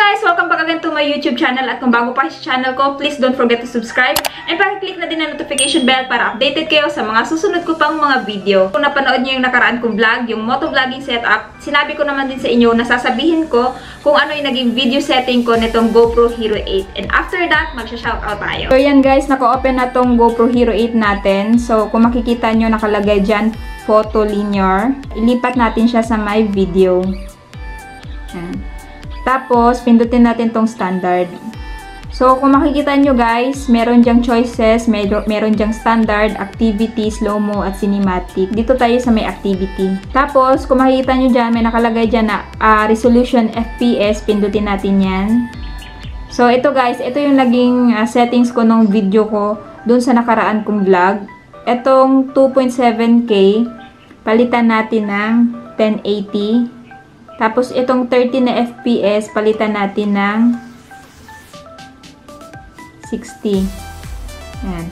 guys! Welcome back again to my YouTube channel. At kung bago pa sa channel ko, please don't forget to subscribe and pakiclick na din ang notification bell para updated kayo sa mga susunod ko pang mga video. Kung napanood niyo yung nakaraan kong vlog, yung motovlogging setup, sinabi ko naman din sa inyo na sasabihin ko kung ano yung naging video setting ko nitong GoPro Hero 8. And after that, magsha-shoutout tayo. So yan guys, naka-open na tong GoPro Hero 8 natin. So kung makikita nyo, nakalagay dyan, photo linear. Ilipat natin siya sa my video. Yan. Tapos, pindutin natin tong standard. So, kung makikita nyo guys, meron dyang choices, meron dyang standard, activity, slow-mo, at cinematic. Dito tayo sa may activity. Tapos, kung makikita nyo dyan, may nakalagay dyan na resolution FPS, pindutin natin yan. So, ito guys, ito yung naging settings ko nung video ko dun sa nakaraan kong vlog. Itong 2.7K, palitan natin ng 1080. Tapos, itong 30 na FPS, palitan natin ng 60. Yan.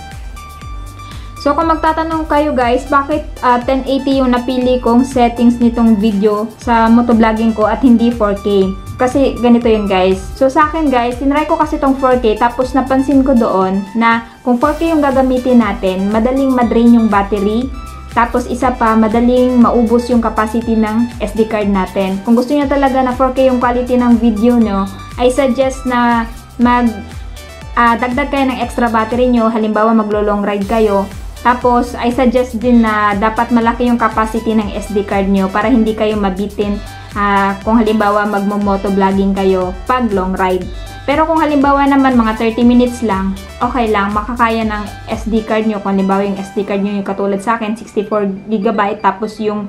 So, kung magtatanong kayo guys, bakit 1080 yung napili kong settings nitong video sa motovlogging ko at hindi 4K? Kasi ganito yun guys. So, sa akin guys, tinry ko kasi itong 4K, tapos napansin ko doon na kung 4K yung gagamitin natin, madaling madrain yung battery. Tapos, isa pa, madaling maubos yung capacity ng SD card natin. Kung gusto niyo talaga na 4K yung quality ng video nyo, I suggest na dagdag kayo ng extra battery nyo. Halimbawa, maglo-long ride kayo. Tapos, I suggest din na dapat malaki yung capacity ng SD card nyo para hindi kayo mabitin kung halimbawa magmo-motovlogging kayo pag long ride. Pero kung halimbawa naman mga 30 minutes lang, okay lang, makakaya ng SD card nyo. Kung halimbawa yung SD card nyo yung katulad sa akin, 64GB, tapos yung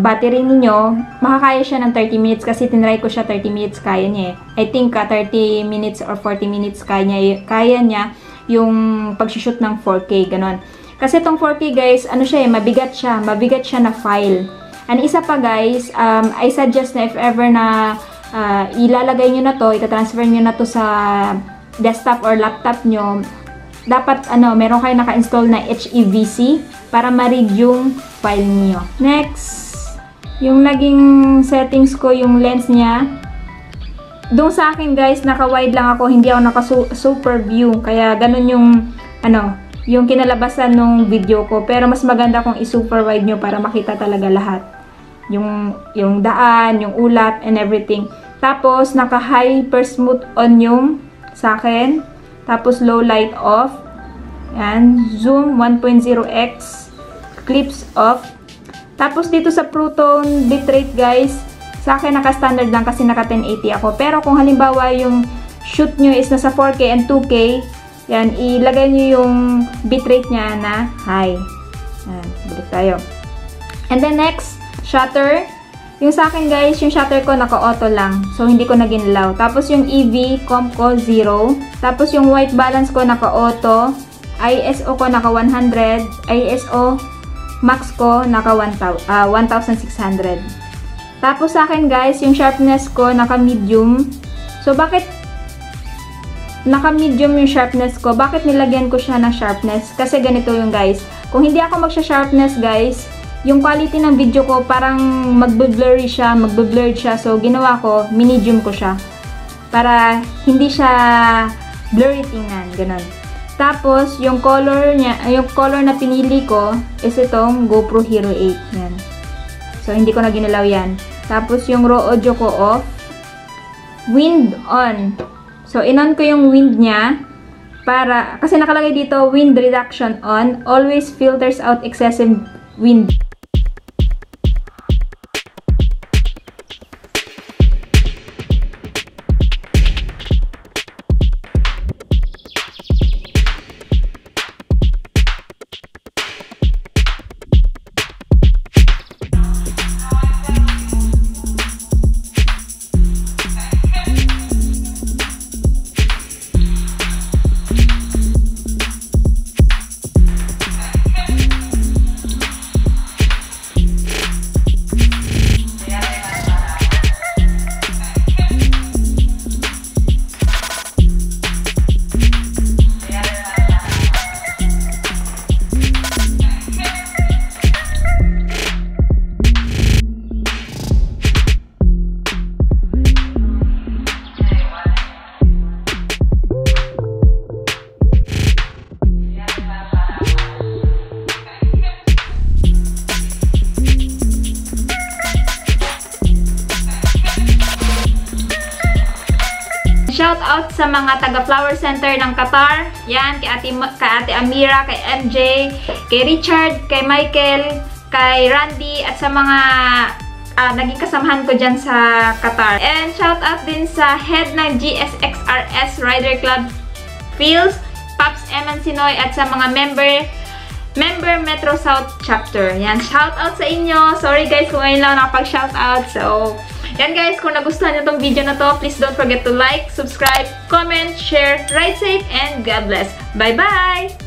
battery niyo makakaya siya ng 30 minutes kasi tinry ko siya 30 minutes, kaya niya eh. I think 30 minutes or 40 minutes kaya niya yung pag-shoot ng 4K, ganon. Kasi itong 4K guys, ano siya eh, mabigat siya na file. And isa pa guys, I suggest na if ever na ilalagay nyo na to, itatransfer nyo na to sa desktop or laptop nyo, dapat meron kayo naka-install na HEVC para ma-read yung file niyo. Next, yung naging settings ko, yung lens niya. Doon sa akin guys, naka-wide lang ako, hindi ako naka-super view. Kaya ganun yung yung kinalabasan ng video ko. Pero mas maganda kung i-super wide nyo para makita talaga lahat. Yung daan, yung ulat, and everything. Tapos, naka-hyper smooth on yung sa akin. Tapos, low light off. Yan. Zoom 1.0x. Clips off. Tapos, dito sa Proton bitrate guys, sa akin naka-standard lang kasi naka-1080 ako. Pero kung halimbawa yung shoot nyo is nasa 4K and 2K, yan, ilagay nyo yung bitrate niya na high. Yan. Balik tayo. And then next, shutter. Yung sa akin guys, yung shutter ko naka-auto lang. So, hindi ko na ginlaw. Tapos yung EV comp ko 0. Tapos yung white balance ko naka-auto. ISO ko naka-100. ISO max ko naka-1600. Tapos sa akin guys, yung sharpness ko naka-medium. So, bakit naka-medium yung sharpness ko? Bakit nilagyan ko siya ng sharpness? Kasi ganito yung guys. Kung hindi ako magsha-sharpness guys, yung quality ng video ko parang magbe-blurry siya, magbe-blurred siya. So, ginawa ko, minedium ko siya. Para hindi siya blurry tingnan. Ganun. Tapos, yung color na pinili ko is itong GoPro Hero 8. Yan. So, hindi ko na ginalaw yan. Tapos, yung raw audio ko off. Wind on. So, in-on ko yung wind niya. Kasi nakalagay dito, wind reduction on. Always filters out excessive wind. shout out sa mga taga Flower Center ng Qatar. Yan, kay Ate Amira, kay MJ, kay Richard, kay Michael, kay Randy, at sa mga naging kasamahan ko dyan sa Qatar. And shout out din sa head ng GSXRS Rider Club Fields, Pops Eman Sinoy, at sa mga member Metro South Chapter. Yan, shout out sa inyo. Sorry guys kung ngayon lang nakapag-shout out. So, yan guys, kung nagustuhan nyo tong video na to, please don't forget to like, subscribe, comment, share, ride safe, and God bless. Bye-bye!